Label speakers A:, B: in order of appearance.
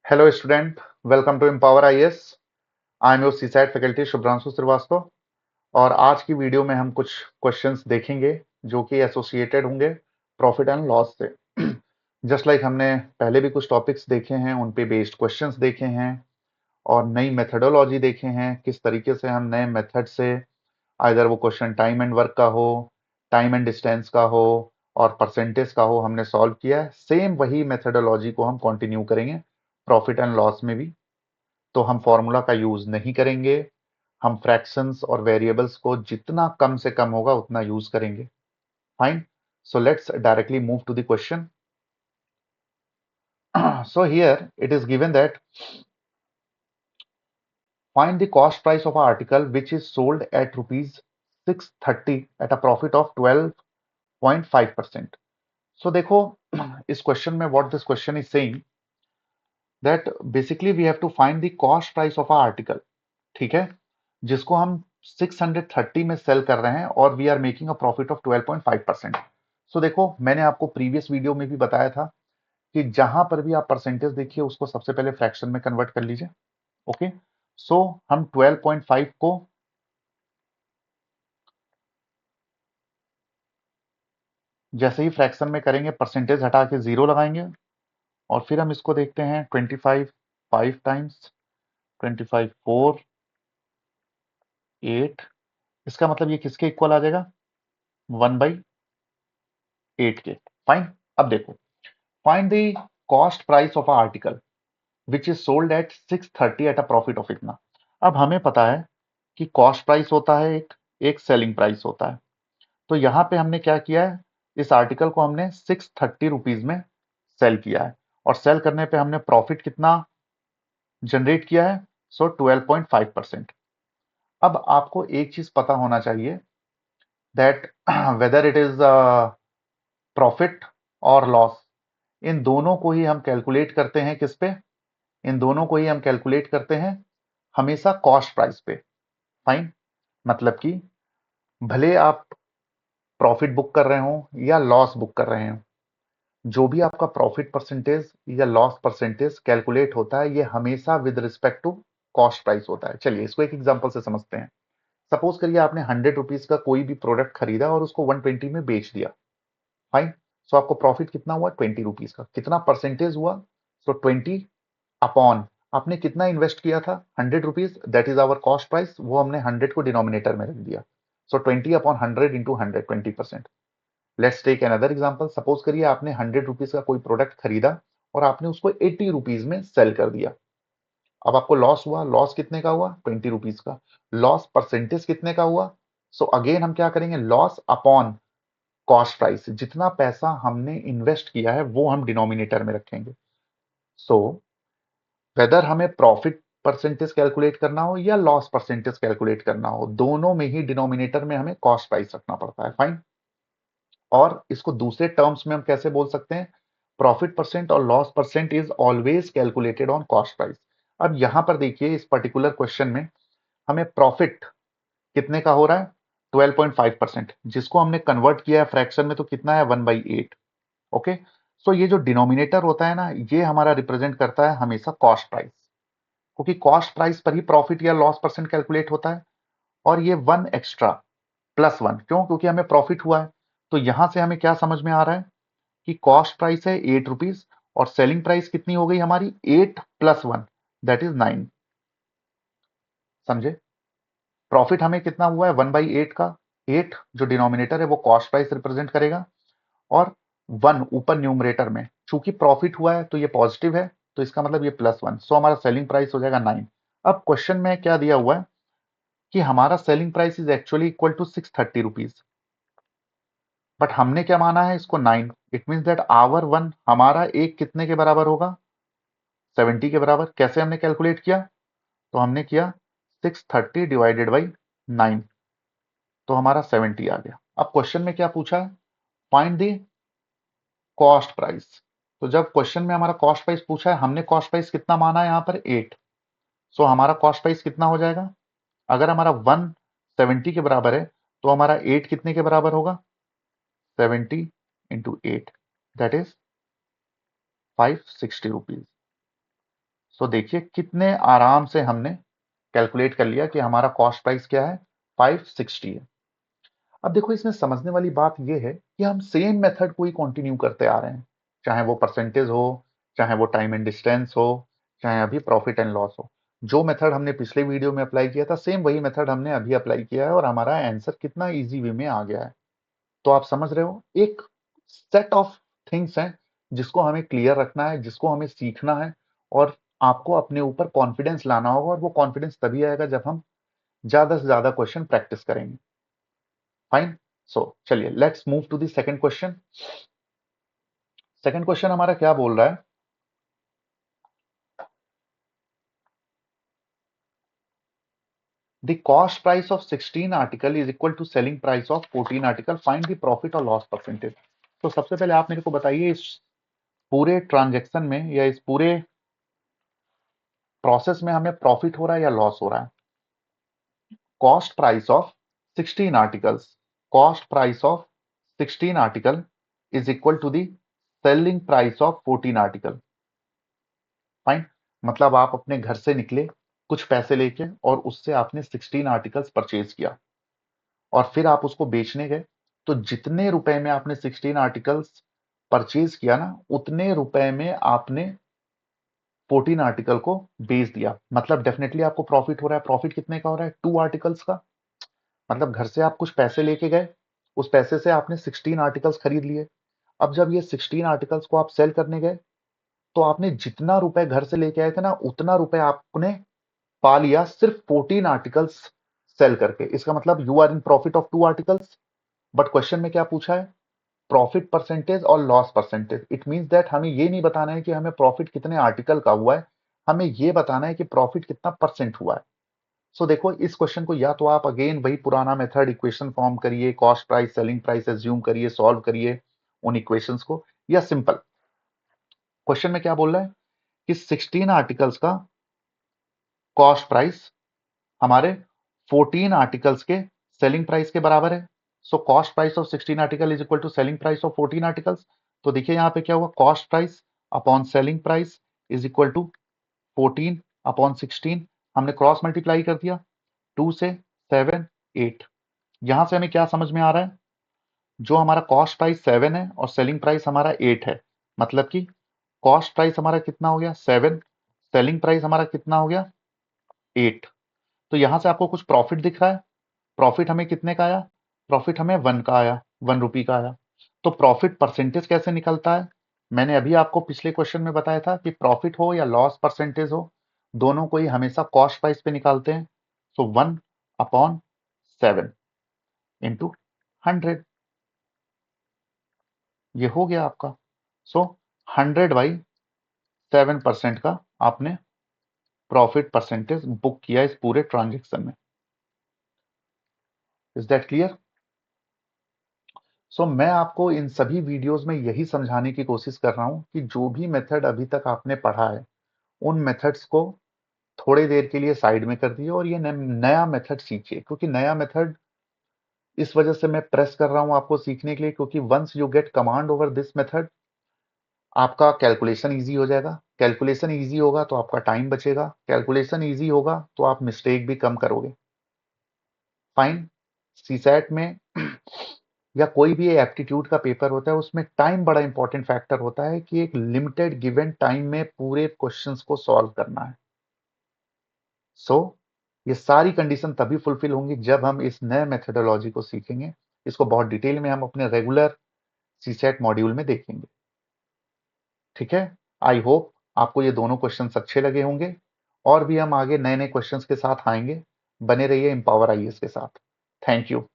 A: Hello student, welcome to Empower IAS. I am your seaside faculty Shubhranshu Srivastava. और आज की video में हम कुछ क्वेश्चंस देखेंगे जो कि एसोसिएटेड होंगे प्रॉफिट एंड लॉस से। जस्ट लाइक हमने पहले भी कुछ टॉपिक्स देखे हैं, उन पे बेस्ड क्वेश्चंस देखे हैं और नई मेथडोलॉजी देखे हैं, किस तरीके से हम नए मेथड से आइदर वो क्वेश्चन टाइम एंड वर्क का हो, टाइम एंड डिस्टेंस का हो और परसेंटेज का हो, हमने सॉल्व किया है। सेम वही मेथडोलॉजी को हम कंटिन्यू करेंगे प्रॉफिट एंड लॉस में भी। तो हम फॉर्मूला का यूज नहीं करेंगे, हम फ्रैक्शंस और वेरिएबल्स को जितना कम से कम होगा उतना यूज करेंगे। Fine, so let's directly move to the question. So here it is given that find the cost price of an article which is sold at rupees 630 at a profit of 12.5%. So देखो, इस question में what this question is saying that basically we have to find the cost price of a article, ठीक है, जिसको हम 630 में cell कर रहे हैं और we are making a profit of 12.5%। So देखो, मैंने आपको प्रीवियस वीडियो में भी बताया था कि जहां पर भी आप परसेंटेज देखिए उसको सबसे पहले फ्रैक्शन में कन्वर्ट कर लीजिए। ओके, सो हम 12.5 को जैसे ही फ्रैक्शन में करेंगे परसेंटेज हटा के जीरो लगाएंगे और फिर हम इसको देखते हैं 25 5 टाइम्स 25 4 8, इसका मतलब ये किसके इक्वल आ जाएगा, 1/8 के। फाइन, अब देखो, find the cost price of a article which is sold at 630 at a profit of इतना। अब हमें पता है कि कॉस्ट प्राइस होता है एक, एक सेलिंग प्राइस होता है। तो यहां पे हमने क्या किया है, इस आर्टिकल को हमने 630 रुपीज में सेल किया है और सेल करने पे हमने प्रॉफिट कितना जनरेट किया है, सो 12.5%। अब आपको एक चीज पता होना चाहिए that whether it is profit और लॉस, इन दोनों को ही हम कैलकुलेट करते हैं किस पे, इन दोनों को ही हम कैलकुलेट करते हैं हमेशा कॉस्ट प्राइस पे। फाइन, मतलब कि भले आप प्रॉफिट बुक कर रहे हो या लॉस बुक कर रहे हो, जो भी आपका प्रॉफिट परसेंटेज या लॉस परसेंटेज कैलकुलेट होता है ये हमेशा with respect to cost price होता है। चलिए इसको एक एग्जांपल से समझते हैं। सपोज करिए आपने 100 रुपीज का कोई भी प्रोडक्ट खरीदा और उसको 120 में बेच दिया। फाइन, सो आपको प्रॉफिट कितना हुआ, 20 रुपीज का। कितना परसेंटेज हुआ, सो 20 अपॉन आपने कितना इन्वेस्ट किया था, 100 rupees, that is our cost price, वो हमने 100 को डिनोमिनेटर में रख दिया। So 20 upon 100 into 100, 20%। Let's take another example. Suppose करिए आपने 100 रुपीज का कोई प्रोडक्ट खरीदा और आपने उसको 80 रुपीज में सेल कर दिया। अब आपको लॉस हुआ, लॉस कितने का हुआ, 20 रुपीज का। लॉस परसेंटेज कितने का हुआ, सो अगेन हम क्या करेंगे, लॉस अपॉन कॉस्ट प्राइस, जितना पैसा हमने इन्वेस्ट किया है वो हम डिनोमिनेटर में रखेंगे। सो वेदर हमें प्रॉफिट परसेंटेज कैलकुलेट करना हो या लॉस परसेंटेज कैलकुलेट करना हो, दोनों में ही डिनोमिनेटर में हमें कॉस्ट प्राइस रखना पड़ता है। फाइन, और इसको दूसरे टर्म्स में हम कैसे बोल सकते हैं, प्रॉफिट परसेंट और loss percent is always calculated on cost price. अब यहां पर देखिए इस पर्टिकुलर क्वेश्चन में हमें प्रॉफिट कितने का हो रहा है, 12.5%, जिसको हमने कन्वर्ट किया है फ्रैक्शन में तो कितना है, 1/8। ओके, सो ये जो डिनोमिनेटर होता है ना, ये हमारा रिप्रेजेंट करता है हमेशा कॉस्ट प्राइस, क्योंकि कॉस्ट प्राइस पर ही प्रॉफिट या लॉस परसेंट कैलकुलेट होता है। और ये 1 एक्स्ट्रा +1 क्यों, क्योंकि हमें प्रॉफिट हुआ है। तो यहां से हमें क्या समझ में आ रहा है कि कॉस्ट प्राइस है 8 रुपीज और सेलिंग प्राइस कितनी हो गई हमारी, 8 + 1 दैट इज 9। समझे, प्रॉफिट हमें कितना हुआ है, 1/8 का। 8 जो डिनोमिनेटर है वो कॉस्ट प्राइस रिप्रेजेंट करेगा और 1 ऊपर न्यूमरेटर में, चूंकि प्रॉफिट हुआ है तो ये पॉजिटिव है, तो इसका मतलब ये +1, सो हमारा सेलिंग प्राइस हो जाएगा 9। अब क्वेश्चन में क्या दिया हुआ है कि हमारा selling price is actually equal to 630 rupees, but हमने क्या माना है इसको 9। इट मीन्स दैट आवर 1 हमारा एक कितने के बराबर होगा, 70 के बराबर। कैसे हमने कैलकुलेट किया, तो हमने किया 630 डिवाइडेड बाई 9, तो हमारा 70 आ गया। अब क्वेश्चन में क्या पूछा है, फाइंड द कॉस्ट प्राइस। तो जब क्वेश्चन में हमारा कॉस्ट प्राइस पूछा है, हमने कॉस्ट प्राइस कितना माना है यहाँ पर 8, सो हमारा कॉस्ट प्राइस कितना हो जाएगा, अगर हमारा 1 70 के बराबर है तो हमारा 8 कितने के बराबर होगा, 70 इंटू 8 दैट इज 560 रुपीज। सो देखिए कितने आराम से हमने कैलकुलेट कर लिया कि हमारा कॉस्ट प्राइस क्या है, 560 है। अब देखो इसमें समझने वाली बात यह है कि हम सेम मेथड को ही कंटिन्यू करते आ रहे हैं, चाहे वो परसेंटेज हो, चाहे वो टाइम एंड डिस्टेंस हो, चाहे अभी प्रॉफिट एंड लॉस हो। जो मेथड हमने पिछले वीडियो में अप्लाई किया था सेम वही मेथड हमने अभी अप्लाई किया है और हमारा आंसर कितना इजी वे में आ गया है। तो आप समझ रहे हो, एक सेट ऑफ थिंग्स हैं जिसको हमें क्लियर रखना है, जिसको हमें सीखना है और आपको अपने ऊपर कॉन्फिडेंस लाना होगा और वो कॉन्फिडेंस तभी आएगा जब हम ज्यादा से ज्यादा क्वेश्चन प्रैक्टिस करेंगे। फाइन। सो चलिए let's move to the second question. Second question हमारा क्या बोल रहा है, the cost price of 16 article is equal to selling price of 14 article, find the profit और लॉस परसेंटेज। तो सबसे पहले आप मेरे को बताइए इस पूरे ट्रांजेक्शन में या इस पूरे प्रोसेस में हमें प्रॉफिट हो रहा है या लॉस हो रहा है। Cost price of 16 articles, cost price of 16 article is equal to the selling price of 14 article. Fine. मतलब आप अपने घर से निकले कुछ पैसे लेके और उससे आपने 16 आर्टिकल्स परचेज किया और फिर आप उसको बेचने गए, तो जितने रुपए में आपने 16 आर्टिकल्स परचेज किया ना उतने रुपए में आपने 14 आर्टिकल को बेच दिया। मतलब डेफिनेटली आपको प्रॉफिट हो रहा है। प्रॉफिट कितने का हो रहा है, 2 आर्टिकल्स का। मतलब घर से आप कुछ पैसे लेके गए, उस पैसे से आपने 16 आर्टिकल्स खरीद लिए। अब जब ये 16 आर्टिकल्स को आप सेल करने गए तो आपने जितना रुपए घर से लेके आए थे ना उतना रुपए आपने पा लिया सिर्फ 14 आर्टिकल्स सेल करके। इसका मतलब you are in profit of 2 articles. But question में क्या पूछा है, प्रॉफिट परसेंटेज और loss percentage. It means that हमें ये नहीं बताना है कि हमें प्रॉफिट कितने आर्टिकल का हुआ है, हमें ये बताना है कि प्रॉफिट कितना परसेंट हुआ है। सो देखो इस क्वेश्चन को या तो आप अगेन वही पुराना मेथड इक्वेशन फॉर्म करिए, cost price selling price assume करिए, सॉल्व करिए उन इक्वेशंस को, या सिंपल क्वेश्चन में क्या बोल रहा है कि 16 आर्टिकल्स का कॉस्ट प्राइस हमारे 14 आर्टिकल्स के सेलिंग प्राइस के बराबर है। So cost price of 16 article is equal to selling price of 14 articles. तो देखिए यहाँ पे क्या हुआ, cost price upon selling price is equal to 14 upon 16। हमने क्रॉस मल्टीप्लाई कर दिया, 2 से 7 8। यहां से हमें क्या समझ में आ रहा है, जो हमारा कॉस्ट प्राइस 7 है और सेलिंग प्राइस हमारा 8 है, मतलब कि कॉस्ट प्राइस हमारा कितना हो गया 7, सेलिंग प्राइस हमारा कितना हो गया 8। तो यहां से आपको कुछ प्रॉफिट दिख रहा है। प्रॉफिट हमें कितने का आया, प्रॉफिट हमें 1 का आया, 1 रुपी का आया। तो प्रॉफिट परसेंटेज कैसे निकलता है, मैंने अभी आपको पिछले क्वेश्चन में बताया था कि प्रॉफिट हो या लॉस परसेंटेज हो, दोनों को ही हमेशा कॉस्ट प्राइस पे निकालते हैं। सो 1 अपॉन 7 इंटू 100, ये हो गया आपका। सो 100/7% का आपने प्रॉफिट परसेंटेज बुक किया इस पूरे ट्रांजेक्शन में। Is that clear. सो मैं आपको इन सभी वीडियोस में यही समझाने की कोशिश कर रहा हूं कि जो भी मेथड अभी तक आपने पढ़ा है उन मेथड्स को थोड़ी देर के लिए साइड में कर दिए और ये नया मेथड सीखिए। क्योंकि नया मेथड इस वजह से मैं प्रेस कर रहा हूं आपको सीखने के लिए, क्योंकि once you get command over this method आपका कैलकुलेशन ईजी हो जाएगा। कैलकुलेशन ईजी होगा तो आपका टाइम बचेगा, कैलकुलेशन ईजी होगा तो आप मिस्टेक भी कम करोगे। फाइन। सीसैट में या कोई भी एप्टीट्यूड का पेपर होता है उसमें टाइम बड़ा इंपॉर्टेंट फैक्टर होता है कि एक लिमिटेड गिवन टाइम में पूरे क्वेश्चंस को सॉल्व करना है। सो ये सारी कंडीशन तभी फुलफिल होंगी जब हम इस नए मेथोडोलॉजी को सीखेंगे। इसको बहुत डिटेल में हम अपने रेगुलर सीसेट मॉड्यूल में देखेंगे। ठीक है। आई होप आपको ये दोनों क्वेश्चंस अच्छे लगे होंगे और भी हम आगे नए नए क्वेश्चंस के साथ आएंगे। बने रहिए एम्पावर आईएएस के साथ। Thank you.